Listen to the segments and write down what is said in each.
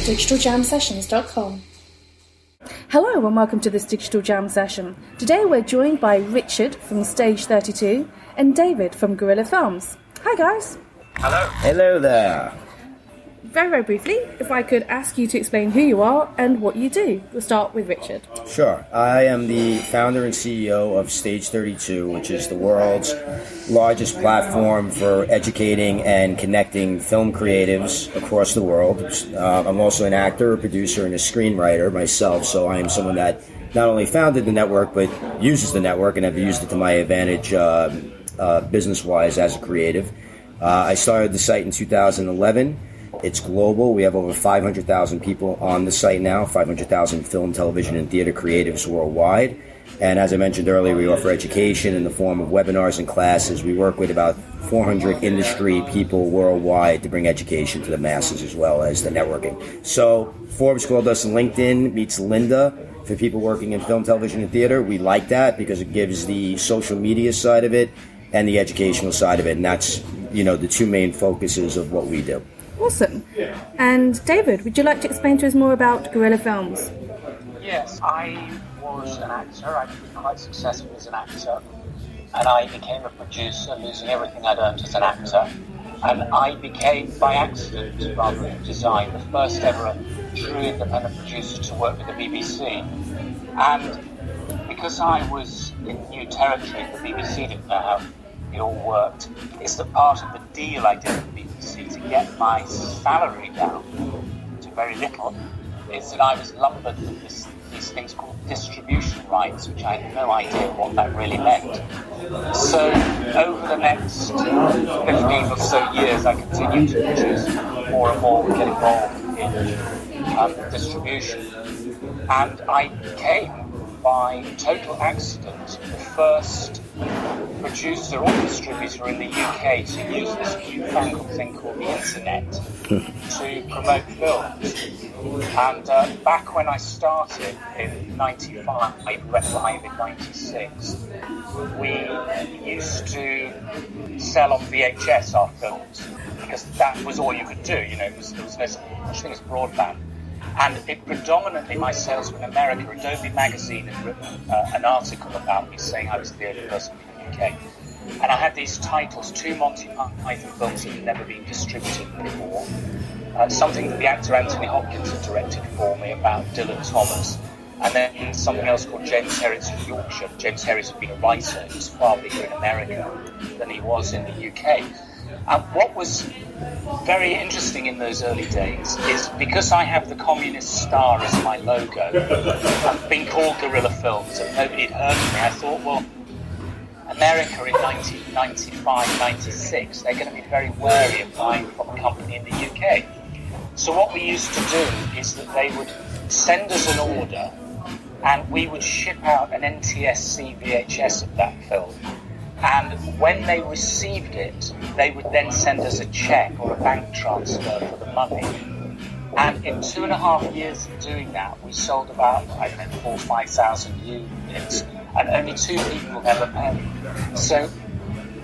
digitaljamsessions.com. Hello and welcome to this Digital Jam session. Today we're joined by Richard from Stage 32 and David from Guerrilla Films. Hi guys. Hello. Hello there. Very briefly, if I could ask you to explain who you are and what you do. We'll start with Richard. Sure. I am the founder and CEO of Stage 32, which is the world's largest platform for educating and connecting film creatives across the world. I'm also an actor, a producer, and a screenwriter myself, so I am someone that not only founded the network, but uses the network, and I've used it to my advantage business-wise as a creative. I started the site in 2011. It's global. We have over 500,000 people on the site now, 500,000 film, television, and theater creatives worldwide. And as I mentioned earlier, we offer education in the form of webinars and classes. We work with about 400 industry people worldwide to bring education to the masses as well as the networking. So Forbes called us LinkedIn meets Linda for people working in film, television, and theater. We like that because it gives the social media side of it and the educational side of it. And that's, the two main focuses of what we do. Awesome. And David, would you like to explain to us more about Guerrilla Films? Yes, I was an actor. I've been quite successful as an actor. And I became a producer, losing everything I'd earned as an actor. And I became, by accident rather than design, the first ever true independent producer to work with the BBC. And because I was in new territory, the BBC didn't know how it all worked. It's that part of the deal I did with the BBC to get my salary down to very little is that I was lumbered with these things called distribution rights, which I had no idea what that really meant. So over the next 15 or so years, I continued to produce more and more and get involved in distribution. And I became, by total accident, the first producer or distributor in the UK to use this newfangled thing called the internet to promote films. And back when I started in 95, went live in 96, we used to sell on VHS our films because that was all you could do. There was no such thing as broadband. And it predominantly, my sales were in America. Adobe Magazine had written an article about me saying I was the only person from the UK. And I had these titles, 2 Monty Python films that had never been distributed before, something that the actor Anthony Hopkins had directed for me about Dylan Thomas, and then something else called James Herriot's of Yorkshire. James Herriot had been a writer. He was far bigger in America than he was in the UK. What was very interesting in those early days is because I have the communist star as my logo, I've been called Guerrilla Films and nobody had heard of me. I thought, well, America in 1995, 96, they're going to be very wary of buying from a company in the UK. So what we used to do is that they would send us an order and we would ship out an NTSC VHS of that film. And when they received it, they would then send us a check or a bank transfer for the money. And in 2.5 years of doing that, we sold about, 4,000 or 5,000 units, and only 2 people ever paid. So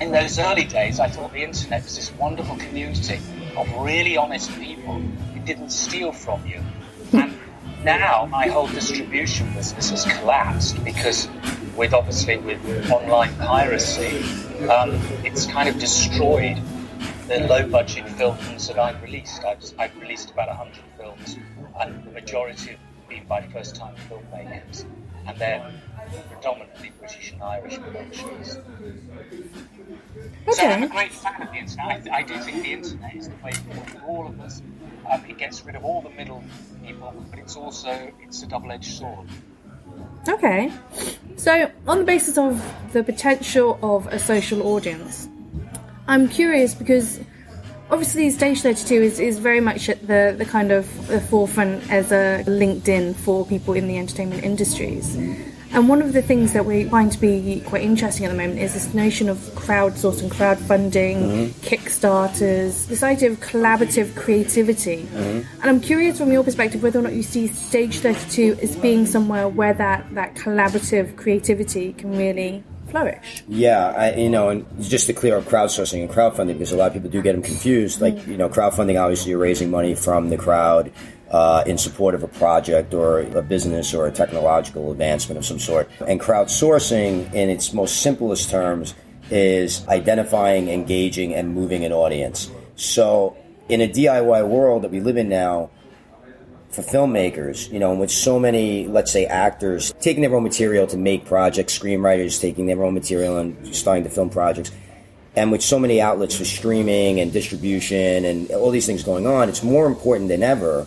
in those early days, I thought the internet was this wonderful community of really honest people who didn't steal from you. And now my whole distribution business has collapsed because with online piracy, it's kind of destroyed the low-budget films that I've released. I've released about 100 films, and the majority have been by first-time filmmakers, and they're predominantly British and Irish productions. Okay. So I'm a great fan of the internet. I do think the internet is the way forward for all of us. It gets rid of all the middle people, but it's a double-edged sword. Okay. So, on the basis of the potential of a social audience, I'm curious because obviously Stage 32 is very much at the kind of the forefront as a LinkedIn for people in the entertainment industries. And one of the things that we find to be quite interesting at the moment is this notion of crowdsourcing, crowdfunding, Kickstarters, this idea of collaborative creativity. And I'm curious from your perspective whether or not you see Stage 32 as being somewhere where that collaborative creativity can really flourish. Yeah, and just to clear up crowdsourcing and crowdfunding, because a lot of people do get them confused. Like, crowdfunding, obviously you're raising money from the crowd. in support of a project or a business or a technological advancement of some sort. And crowdsourcing, in its most simplest terms, is identifying, engaging, and moving an audience. So in a DIY world that we live in now, for filmmakers, in which so many, let's say, actors taking their own material to make projects, screenwriters taking their own material and starting to film projects, and with so many outlets for streaming and distribution and all these things going on, it's more important than ever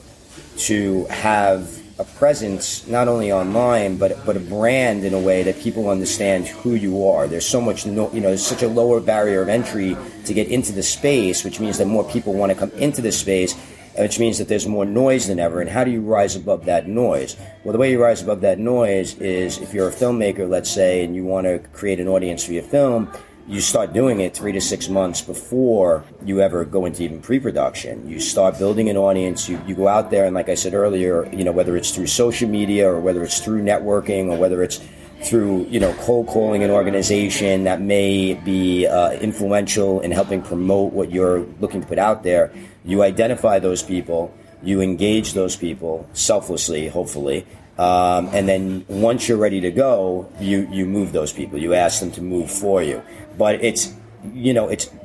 to have a presence not only online but a brand in a way that people understand who you are. There's so much, there's such a lower barrier of entry to get into the space, which means that more people want to come into the space, which means that there's more noise than ever. And how do you rise above that noise? Well, the way you rise above that noise is, if you're a filmmaker, let's say, and you want to create an audience for your film, you start doing it 3 to 6 months before you ever go into even pre-production. You start building an audience. You go out there, and like I said earlier, whether it's through social media or whether it's through networking or whether it's through, cold calling an organization that may be influential in helping promote what you're looking to put out there, you identify those people, you engage those people selflessly, hopefully, and then once you're ready to go, you move those people. You ask them to move for you. But it's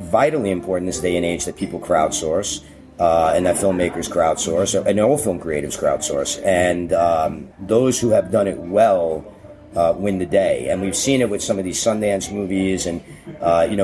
vitally important in this day and age that people crowdsource, and that filmmakers crowdsource, and all film creatives crowdsource. And those who have done it well win the day. And we've seen it with some of these Sundance movies and,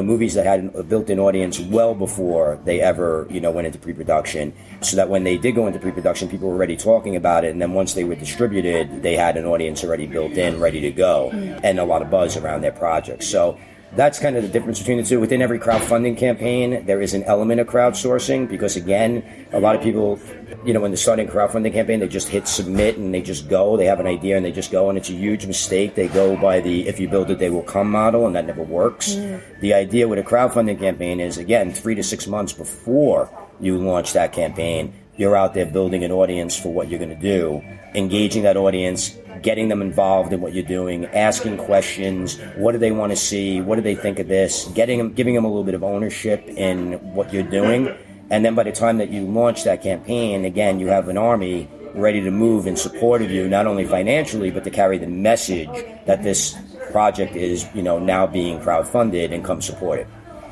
movies that had a built-in audience well before they ever, went into pre-production, so that when they did go into pre-production, people were already talking about it. And then once they were distributed, they had an audience already built in, ready to go, and a lot of buzz around their projects. So that's kind of the difference between the two. Within every crowdfunding campaign, there is an element of crowdsourcing because, again, a lot of people, when they're starting a crowdfunding campaign, they just hit submit and they just go. They have an idea and they just go, and it's a huge mistake. They go by the if you build it, they will come model, and that never works. The idea with a crowdfunding campaign is, again, 3 to 6 months before you launch that campaign, you're out there building an audience for what you're going to do, engaging that audience, getting them involved in what you're doing, asking questions. What do they want to see? What do they think of this? Giving them a little bit of ownership in what you're doing. And then by the time that you launch that campaign, again, you have an army ready to move in support of you, not only financially, but to carry the message that this project is, now being crowdfunded, and come support it.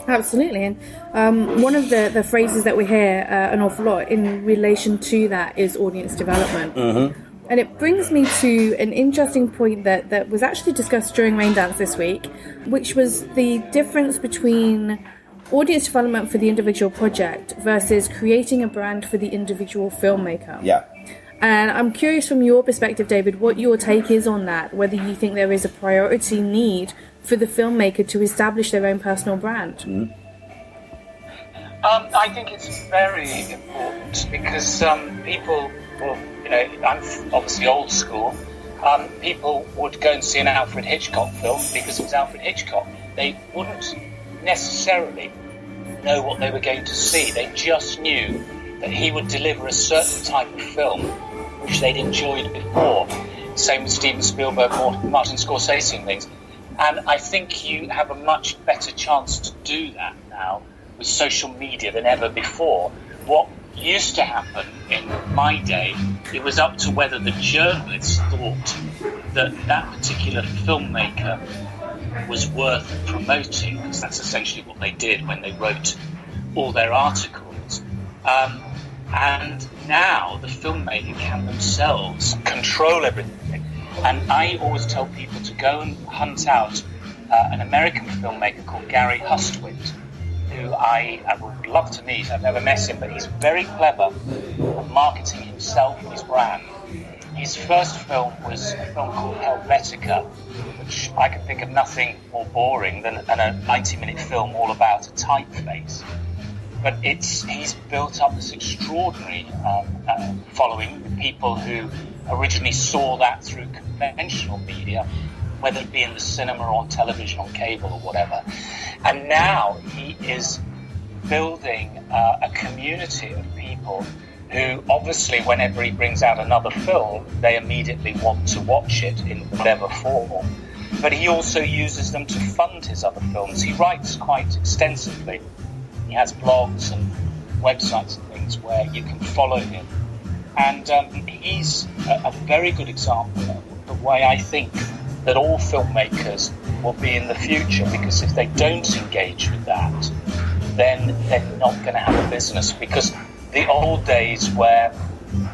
Absolutely. And one of the phrases that we hear an awful lot in relation to that is audience development. Mm-hmm. And it brings me to an interesting point that was actually discussed during Raindance this week, which was the difference between audience development for the individual project versus creating a brand for the individual filmmaker. Yeah. And I'm curious from your perspective, David, what your take is on that, whether you think there is a priority need for the filmmaker to establish their own personal brand. Mm-hmm. I think it's very important because people will, I'm obviously old school. People would go and see an Alfred Hitchcock film because it was Alfred Hitchcock. They wouldn't necessarily know what they were going to see. They just knew that he would deliver a certain type of film which they'd enjoyed before. Same with Steven Spielberg, Martin Scorsese and things. And I think you have a much better chance to do that now with social media than ever before. What used to happen in my day, it was up to whether the journalists thought that that particular filmmaker was worth promoting, because that's essentially what they did when they wrote all their articles. And now the filmmaker can themselves control everything. And I always tell people to go and hunt out an American filmmaker called Gary Hustwit, who I would love to meet. I've never met him, but he's very clever at marketing himself and his brand. His first film was a film called Helvetica, which I can think of nothing more boring than a 90-minute film all about a typeface. But he's built up this extraordinary following with people who originally saw that through conventional media, whether it be in the cinema or on television, on cable or whatever. And now he is building a community of people who obviously, whenever he brings out another film, they immediately want to watch it in whatever form. But he also uses them to fund his other films. He writes quite extensively. He has blogs and websites and things where you can follow him And he's a very good example of the way I think that all filmmakers will be in the future, because if they don't engage with that, then they're not going to have a business. Because the old days where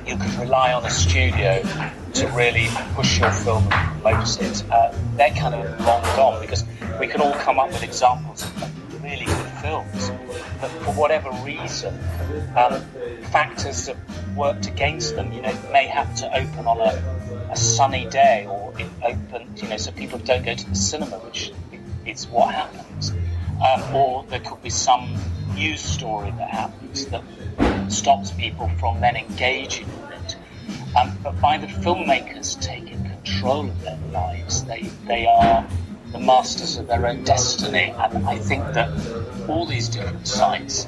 you could rely on a studio to really push your film and promote it, they're kind of long gone, because we can all come up with examples of really good films, but for whatever reason, factors have worked against them. You know, it may have to open on a sunny day, or it opened, you know, so people don't go to the cinema, which is what happens. Or there could be some news story that happens that stops people from then engaging with it. But by the filmmakers taking control of their lives, they are the masters of their own destiny. And I think that all these different sites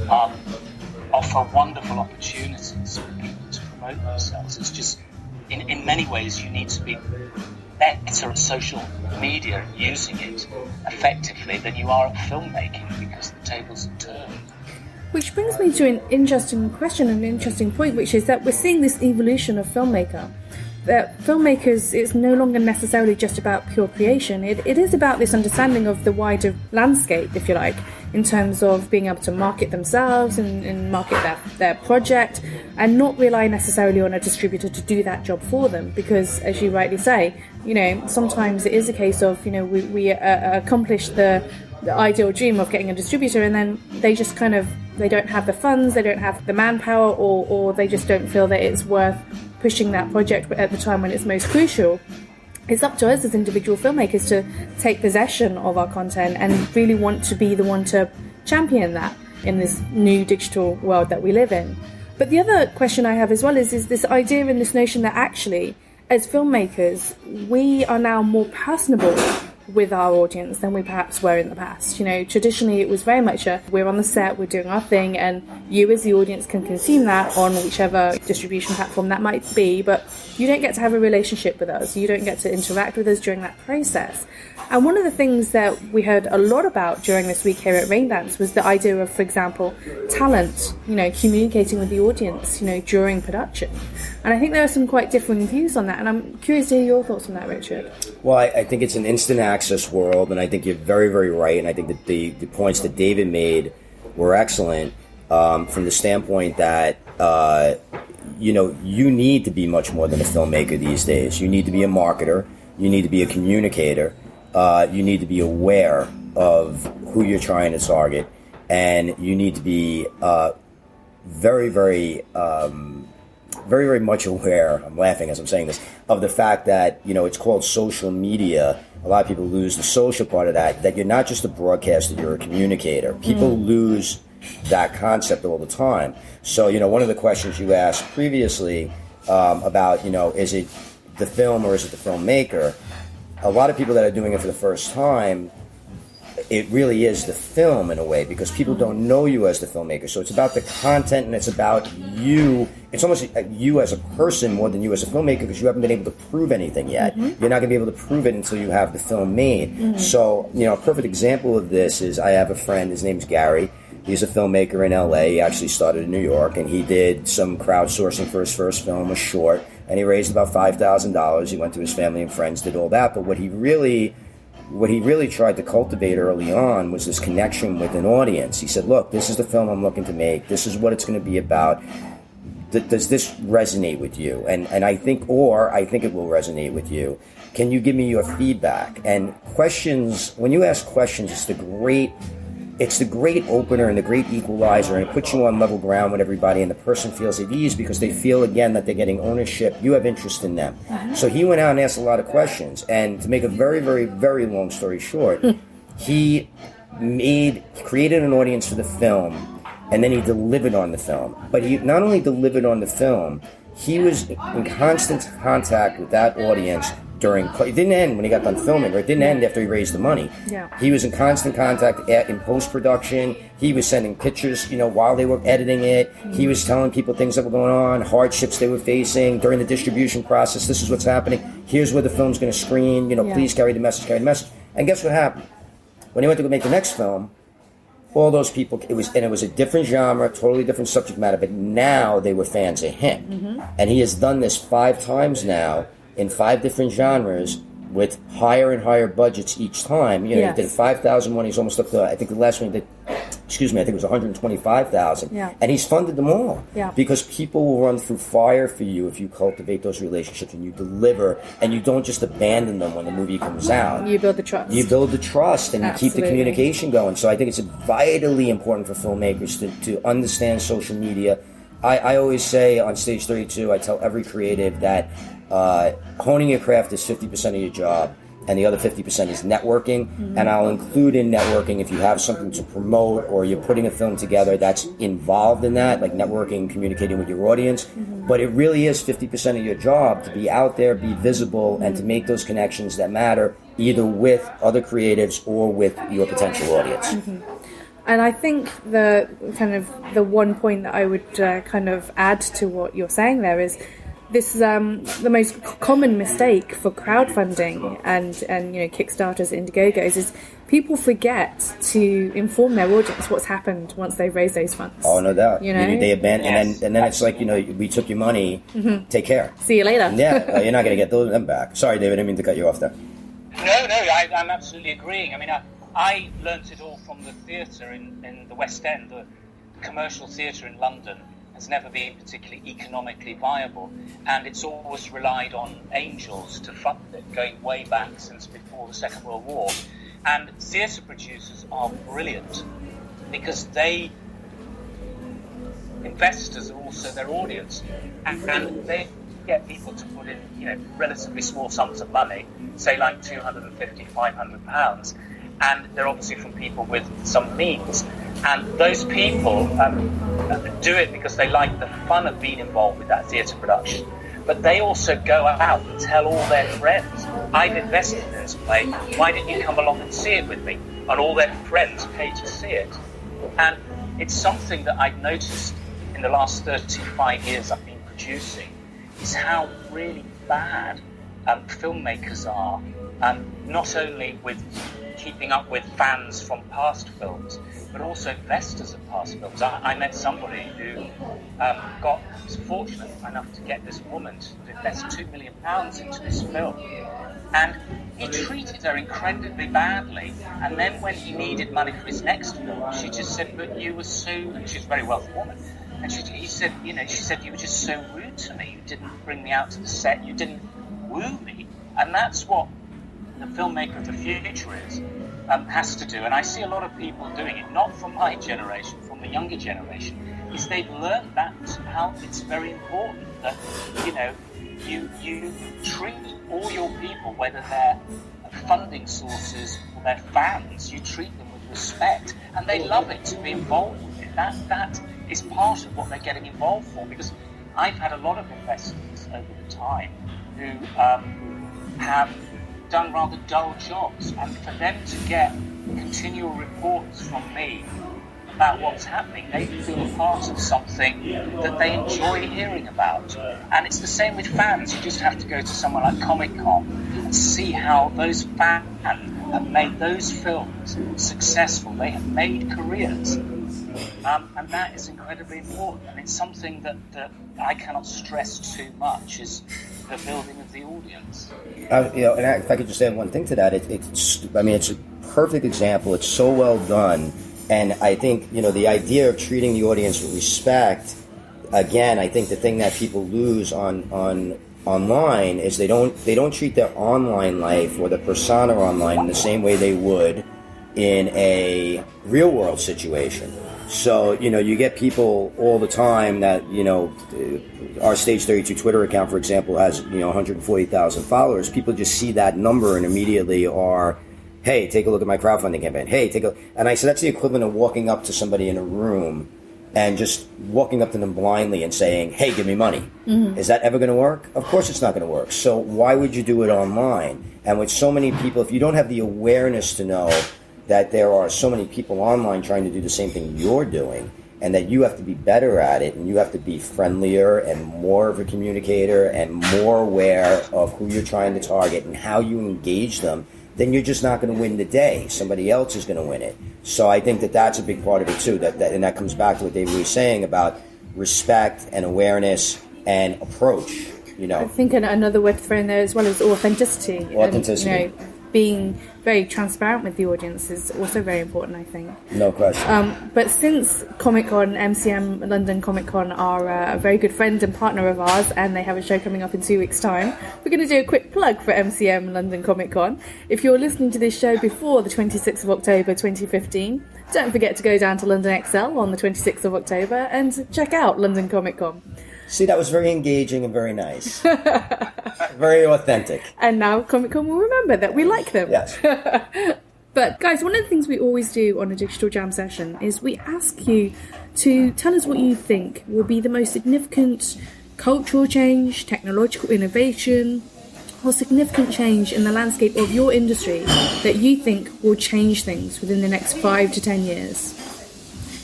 offer wonderful opportunities for people to promote themselves. It's just, in many ways, you need to be better at social media and using it effectively than you are at filmmaking, because the tables have turned. Which brings me to an interesting question, an interesting point, which is that we're seeing this evolution of filmmaker. That filmmakers, it's no longer necessarily just about pure creation. It is about this understanding of the wider landscape, if you like, in terms of being able to market themselves and market their project, and not rely necessarily on a distributor to do that job for them. Because, as you rightly say, you know, sometimes it is a case of, you know, we accomplish the ideal dream of getting a distributor, and then they just kind of, they don't have the funds, they don't have the manpower, or they just don't feel that it's worth pushing that project at the time when it's most crucial. It's up to us as individual filmmakers to take possession of our content and really want to be the one to champion that in this new digital world that we live in. But the other question I have as well is this idea and this notion that actually, as filmmakers, we are now more personable with our audience than we perhaps were in the past. You know, traditionally it was very much we're on the set, we're doing our thing, and you as the audience can consume that on whichever distribution platform that might be, but you don't get to have a relationship with us, you don't get to interact with us during that process. And one of the things that we heard a lot about during this week here at Raindance was the idea of, for example, talent, you know, communicating with the audience, you know, during production. And I think there are some quite differing views on that, and I'm curious to hear your thoughts on that, Richard. Well, I think it's an instant access world, and I think you're very, very right, and I think that the points that David made were excellent from the standpoint that, you know, you need to be much more than a filmmaker these days. You need to be a marketer, you need to be a communicator, you need to be aware of who you're trying to target, and you need to be very, very much aware, I'm laughing as I'm saying this, of the fact that, you know, it's called social media. A lot of people lose the social part of that you're not just a broadcaster, you're a communicator. People lose that concept all the time. So, you know, one of the questions you asked previously about, you know, is it the film or is it the filmmaker? A lot of people that are doing it for the first time, it really is the film in a way, because people don't know you as the filmmaker. So it's about the content, and it's about you. It's almost like you as a person more than you as a filmmaker, because you haven't been able to prove anything yet. You're not going to be able to prove it until you have the film made. So, you know, a perfect example of this is I have a friend, his name's Gary. He's a filmmaker in LA. He actually started in New York, and he did some crowdsourcing for his first film, a short, and he raised about $5,000. He went to his family and friends, did all that. But what he really tried to cultivate early on was this connection with an audience. He said, look, this is the film I'm looking to make. This is what it's going to be about. Does this resonate with you? And I think it will resonate with you. Can you give me your feedback? And questions, when you ask questions, it's the great opener and the great equalizer, and it puts you on level ground with everybody, and the person feels at ease because they feel, again, that they're getting ownership. You have interest in them. So he went out and asked a lot of questions, and to make a very, very, very long story short, he created an audience for the film, and then he delivered on the film. But he not only delivered on the film, he was in constant contact with that audience it didn't end when he got done filming, or it didn't end after he raised the money. He was in constant contact in post-production. He was sending pictures, you know, while they were editing it. He was telling people things that were going on, hardships they were facing during the distribution process. This is what's happening. Here's where the film's going to screen. You know, please carry the message, carry the message. And guess what happened? When he went to go make the next film, all those people, it was a different genre, totally different subject matter, but now they were fans of him. And he has done this 5 times now in 5 different genres with higher and higher budgets each time. You know, he did 5,000 one, he's almost up to, I think the last one he did, I think it was 125,000. Yeah. And he's funded them all. Yeah. Because people will run through fire for you if you cultivate those relationships and you deliver, and you don't just abandon them when the movie comes out. You build the trust. You build the trust, and you keep the Absolutely. communication going. So I think it's vitally important for filmmakers to understand social media. I always say on Stage 32, I tell every creative that honing your craft is 50% of your job, and the other 50% is networking. And I'll include in networking if you have something to promote or you're putting a film together that's involved in that, like networking, communicating with your audience. But it really is 50% of your job to be out there, be visible, and to make those connections that matter, either with other creatives or with your potential audience. And I think the one point that I would kind of add to what you're saying there is this is the most common mistake for crowdfunding and Kickstarters, Indiegogos is people forget to inform their audience what's happened once they've raised those funds. Oh, no doubt. You know? They abandon, and then it's like, we took your money, take care. See you later. Yeah, you're not going to get them back. Sorry, David, I didn't mean to cut you off there. No, I'm absolutely agreeing. I mean, I learnt it all from the theatre in the West End. The commercial theatre in London has never been particularly economically viable, and it's always relied on angels to fund it, going way back since before the Second World War. And theatre producers are brilliant because investors are also their audience, and they get people to put in relatively small sums of money, say like £250, £500, and they're obviously from people with some means. And those people do it because they like the fun of being involved with that theatre production. But they also go out and tell all their friends, I've invested in this play, why didn't you come along and see it with me? And all their friends pay to see it. And it's something that I've noticed in the last 35 years I've been producing, is how really bad filmmakers are, not only with keeping up with fans from past films, but also investors of past films. I met somebody who was fortunate enough to get this woman to invest £2 million into this film. And he treated her incredibly badly. And then when he needed money for his next film, she just said, but you were so... And she's a very wealthy woman. And she said, you were just so rude to me. You didn't bring me out to the set. You didn't woo me. And that's what the filmmaker of the future has to do. And I see a lot of people doing it, not from my generation, from the younger generation, is they've learned that how it's very important that, you treat all your people, whether they're funding sources or they're fans, you treat them with respect. And they love it to be involved with it. That is part of what they're getting involved for, because I've had a lot of investors over the time who have done rather dull jobs, and for them to get continual reports from me about what's happening, they feel part of something that they enjoy hearing about. And it's the same with fans. You just have to go to somewhere like Comic-Con and see how those fans have made those films successful. They have made careers. And that is incredibly important, and it's something that I cannot stress too much, is the building of the audience. And if I could just add one thing to that, it's a perfect example. It's so well done, and I think the idea of treating the audience with respect. Again, I think the thing that people lose on online is they don't treat their online life or the persona online in the same way they would in a real world situation. So, you get people all the time that, our Stage 32 Twitter account, for example, has, 140,000 followers. People just see that number and immediately are, hey, take a look at my crowdfunding campaign. Hey, and I said that's the equivalent of walking up to somebody in a room and just walking up to them blindly and saying, hey, give me money. Mm-hmm. Is that ever going to work? Of course it's not going to work. So why would you do it online? And with so many people, if you don't have the awareness to know that there are so many people online trying to do the same thing you're doing, and that you have to be better at it, and you have to be friendlier and more of a communicator and more aware of who you're trying to target and how you engage them, then you're just not going to win the day. Somebody else is going to win it. So I think that that's a big part of it too. And that comes back to what David was saying about respect and awareness and approach. I think another word to throw in there as well is authenticity. Authenticity. And, being very transparent with the audience is also very important, I think. No question. But since Comic-Con, MCM London Comic-Con are a very good friend and partner of ours, and they have a show coming up in 2 weeks' time, we're going to do a quick plug for MCM London Comic-Con. If you're listening to this show before the 26th of October 2015, don't forget to go down to London XL on the 26th of October and check out London Comic-Con. See, that was very engaging and very nice. Very authentic. And now Comic-Con will remember that we like them. Yes. But guys, one of the things we always do on a digital jam session is we ask you to tell us what you think will be the most significant cultural change, technological innovation, or significant change in the landscape of your industry that you think will change things within the next 5 to 10 years.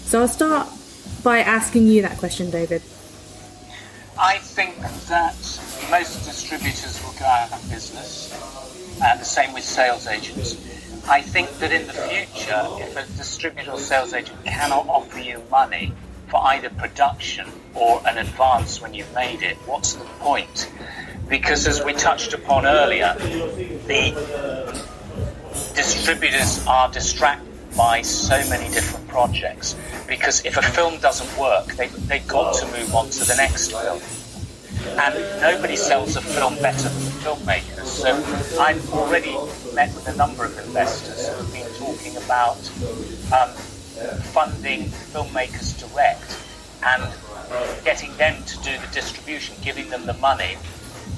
So I'll start by asking you that question, David. I think that most distributors will go out of business, and the same with sales agents. I think that in the future, if a distributor or sales agent cannot offer you money for either production or an advance when you've made it, what's the point? Because as we touched upon earlier, the distributors are distracted by so many different projects, because if a film doesn't work, they've got to move on to the next film. And nobody sells a film better than the filmmakers. So I've already met with a number of investors who have been talking about funding filmmakers direct and getting them to do the distribution, giving them the money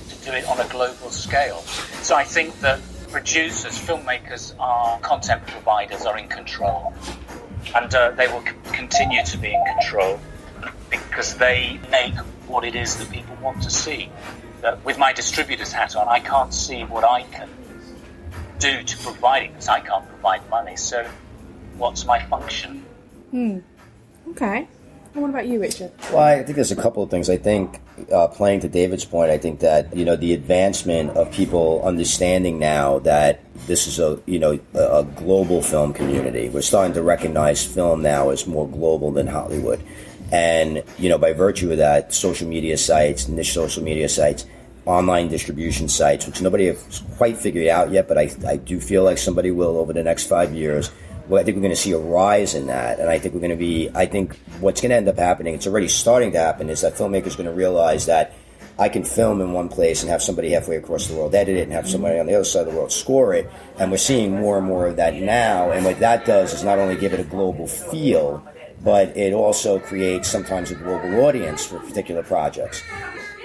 to do it on a global scale. So I think that producers, filmmakers, content providers are in control, and they will continue to be in control because they make what it is that people want to see. With my distributor's hat on, I can't see what I can do to provide it because I can't provide money. So what's my function? Okay. And what about you, Richard? Well, I think there's a couple of things. I think, playing to David's point, I think that, the advancement of people understanding now that this is a global film community. We're starting to recognize film now as more global than Hollywood. And, by virtue of that, social media sites, niche social media sites, online distribution sites, which nobody has quite figured out yet, but I do feel like somebody will over the next 5 years. Well, I think we're going to see a rise in that, and I think what's going to end up happening, it's already starting to happen, is that filmmakers are going to realize that I can film in one place and have somebody halfway across the world edit it and have somebody on the other side of the world score it, and we're seeing more and more of that now, and what that does is not only give it a global feel, but it also creates sometimes a global audience for particular projects.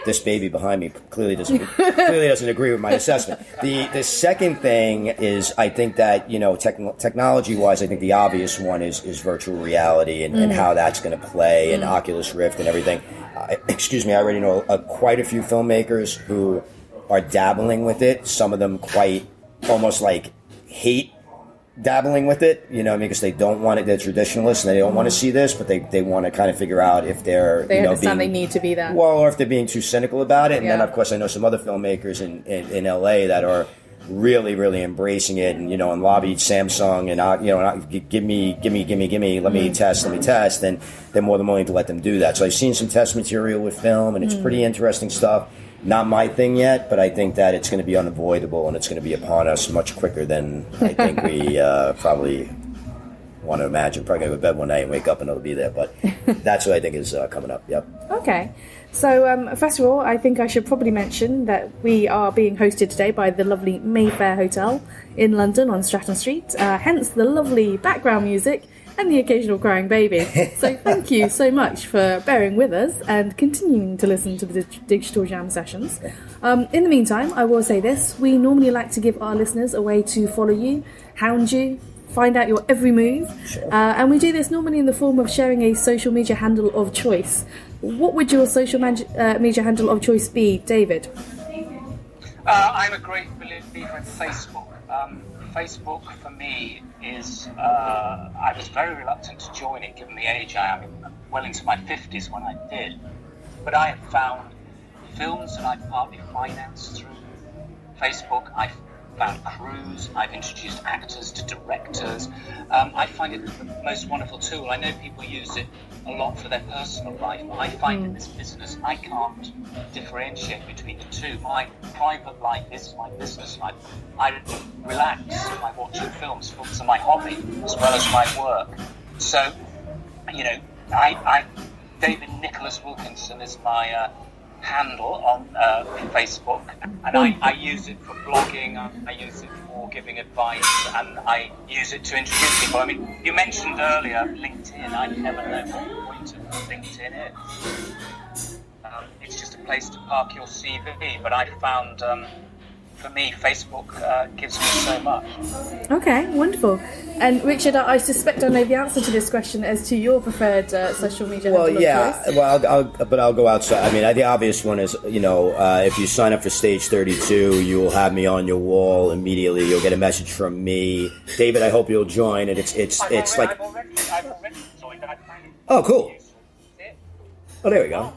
This baby behind me clearly doesn't agree with my assessment. The second thing is, I think that, technology-wise, I think the obvious one is virtual reality and how that's going to play, and Oculus Rift and everything. I already know quite a few filmmakers who are dabbling with it. Some of them quite almost like hate dabbling with it, because they don't want it. They're traditionalists and they don't want to see this, but they want to kind of figure out if they understand they need to be that. Well, or if they're being too cynical about it. And then, of course, I know some other filmmakers in LA that are really, really embracing it, and and lobbied Samsung and give me, let me test, and they're more than willing to let them do that. So I've seen some test material with film, and it's pretty interesting stuff. Not my thing yet, but I think that it's going to be unavoidable, and it's going to be upon us much quicker than I think we probably want to imagine. Probably going to go to bed one night and wake up and it'll be there, but that's what I think is coming up. Yep. Okay. So, first of all, I think I should probably mention that we are being hosted today by the lovely Mayfair Hotel in London on Stratton Street, hence the lovely background music and the occasional crying baby. So thank you so much for bearing with us and continuing to listen to the Digital Jam sessions. In the meantime, I will say this. We normally like to give our listeners a way to follow you, hound you, find out your every move. Sure. And we do this normally in the form of sharing a social media handle of choice. What would your social media handle of choice be, David? I'm a great believer in Facebook. Facebook for me is, I was very reluctant to join it given the age I am, well into my 50s when I did. But I have found films that I partly financed through Facebook. I found crews, I've introduced actors to directors. I find it the most wonderful tool. I know people use it a lot for their personal life, but I find in this business I can't differentiate between the two. My private life is my business life. I relax by watching films. Films are my hobby as well as my work. So, you know, David Nicholas Wilkinson is my handle on Facebook, and I use it for blogging, I use it for giving advice, and I use it to introduce people. I mean, you mentioned earlier LinkedIn. I never know what the point of LinkedIn is. It's just a place to park your CV, but I found, for me, Facebook gives me so much. Okay, wonderful. And Richard, I suspect I know the answer to this question as to your preferred social media. Well, yeah. Well, I'll go outside. I mean, the obvious one is, you know, if you sign up for Stage 32, you will have me on your wall immediately. You'll get a message from me, David. I hope you'll join. And it's like. I've already joined. Oh, cool. Oh, there we go.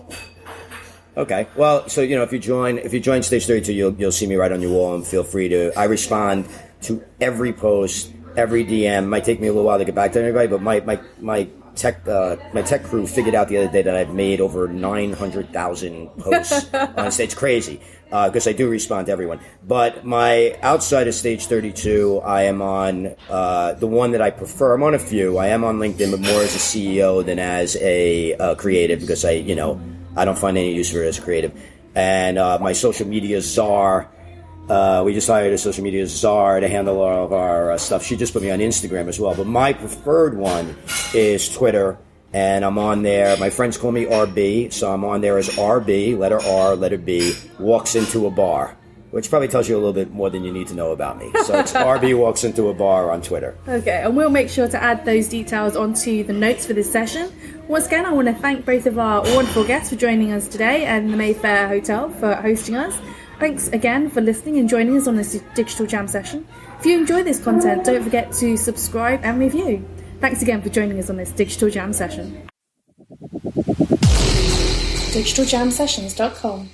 Okay. Well, so, you know, if you join Stage 32, you'll see me right on your wall, and feel free to. I respond to every post, every DM. Might take me a little while to get back to everybody, but my tech crew figured out the other day that I've made over 900,000 posts on stage. It's crazy because I do respond to everyone. But my outside of Stage 32, I am on the one that I prefer. I'm on a few. I am on LinkedIn, but more as a CEO than as a creative, because I don't find any use for it as a creative. And my social media czar, we just hired a social media czar to handle all of our stuff. She just put me on Instagram as well. But my preferred one is Twitter, and I'm on there. My friends call me RB, so I'm on there as RB, letter R, letter B, walks into a bar, which probably tells you a little bit more than you need to know about me. So it's RB walks into a bar on Twitter. Okay, and we'll make sure to add those details onto the notes for this session. Once again, I want to thank both of our wonderful guests for joining us today, and the Mayfair Hotel for hosting us. Thanks again for listening and joining us on this Digital Jam session. If you enjoy this content, don't forget to subscribe and review. Thanks again for joining us on this Digital Jam session. DigitalJamSessions.com